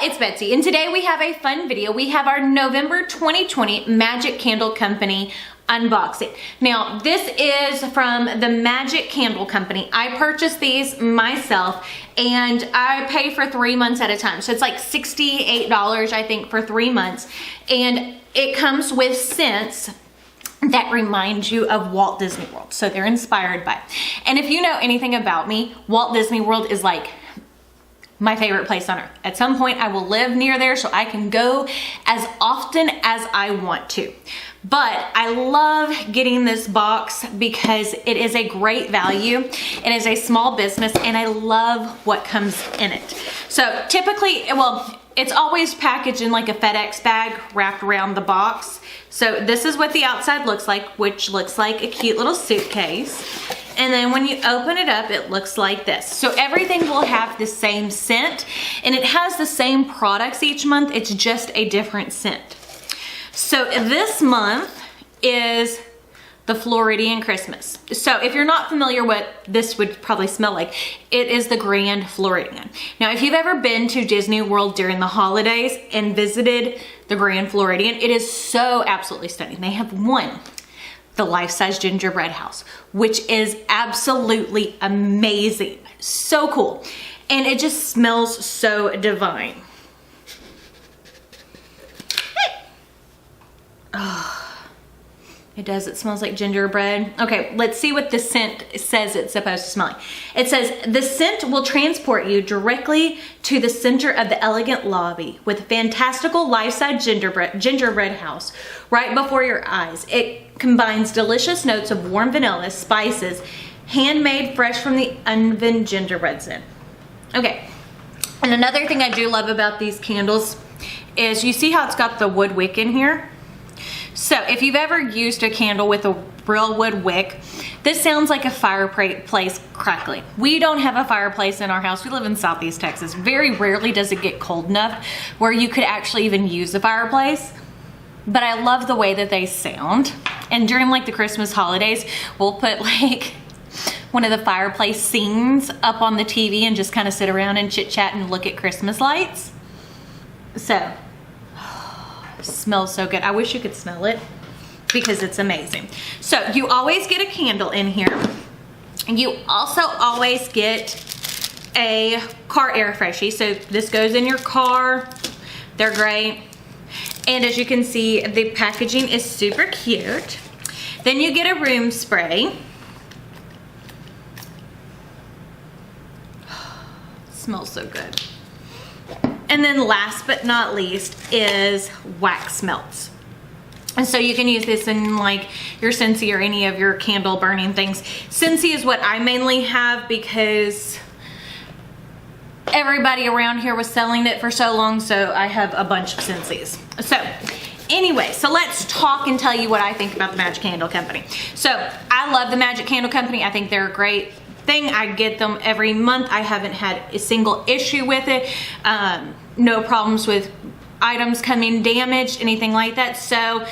it's Betsy, and today we have a fun video. We have our November 2020 Magic Candle Company unboxing. Now, this is from the Magic Candle Company. I purchased these myself, and I pay for 3 months at a time. So it's like $68, I think, for 3 months. And it comes with scents that remind you of Walt Disney World. So they're inspired by it. And if you know anything about me, Walt Disney World is like my favorite place on earth. At some point I will live near there so I can go as often as I want to. But I love getting this box because it is a great value. It is a small business and I love what comes in it. So typically, well, it's always packaged in like a FedEx bag wrapped around the box. So this is what the outside looks like, which looks like a cute little suitcase. And then when you open it up, it looks like this. So everything will have the same scent and it has the same products each month. It's just a different scent. So this month is the Floridian Christmas. So if you're not familiar what this would probably smell like, it is the Grand Floridian. Now, if you've ever been to Disney World during the holidays and visited the Grand Floridian, it is so absolutely stunning. They have the life-size gingerbread house, which is absolutely amazing. So cool. And it just smells so divine. Oh, it does. It smells like gingerbread. Okay, let's see what the scent says it's supposed to smell like. It says, the scent will transport you directly to the center of the elegant lobby with a fantastical life-size gingerbread house right before your eyes. It combines delicious notes of warm vanilla, spices, handmade fresh from the oven gingerbread in. Okay, and another thing I do love about these candles is you see how it's got the wood wick in here? So if you've ever used a candle with a real wood wick, this sounds like a fireplace crackling. We don't have a fireplace in our house. We live in Southeast Texas. Very rarely does it get cold enough where you could actually even use a fireplace. But I love the way that they sound. And during like the Christmas holidays, we'll put like one of the fireplace scenes up on the TV and just kind of sit around and chit chat and look at Christmas lights. So, it smells so good. I wish you could smell it because it's amazing. So you always get a candle in here. You also always get a car air freshy. So this goes in your car. They're great. And as you can see, the packaging is super cute. Then you get a room spray. Smells so good. And then last but not least is wax melts. And so you can use this in like your Scentsy or any of your candle burning things. Scentsy is what I mainly have because everybody around here was selling it for so long, so I have a bunch of Scentsy's. So anyway, so let's talk and tell you what I think about the Magic Candle Company. So I love the Magic Candle Company. I think they're a great thing. I get them every month. I haven't had a single issue with it. No problems with items coming damaged, anything like that. So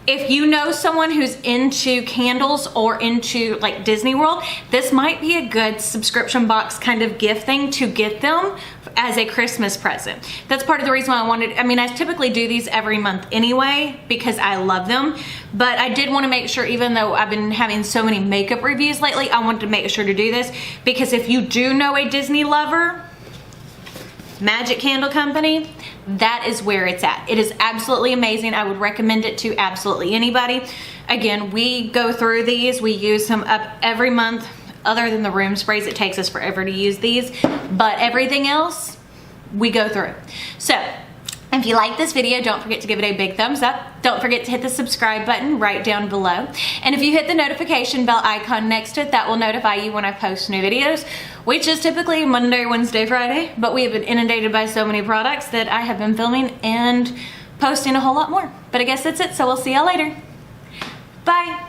if you know someone who's into candles or into like Disney World, this might be a good subscription box kind of gift thing to get them as a Christmas present. That's part of the reason why I typically do these every month anyway because I love them, but I did want to make sure, even though I've been having so many makeup reviews lately, I wanted to make sure to do this because if you do know a Disney lover, Magic Candle Company, that is where it's at. It is absolutely amazing. I would recommend it to absolutely anybody. Again, we go through these. We use them up every month. Other than the room sprays, it takes us forever to use these. But everything else, we go through. So, if you like this video, don't forget to give it a big thumbs up. Don't forget to hit the subscribe button right down below. And if you hit the notification bell icon next to it, that will notify you when I post new videos, which is typically Monday, Wednesday, Friday. But we have been inundated by so many products that I have been filming and posting a whole lot more. But I guess that's it, so we'll see y'all later. Bye.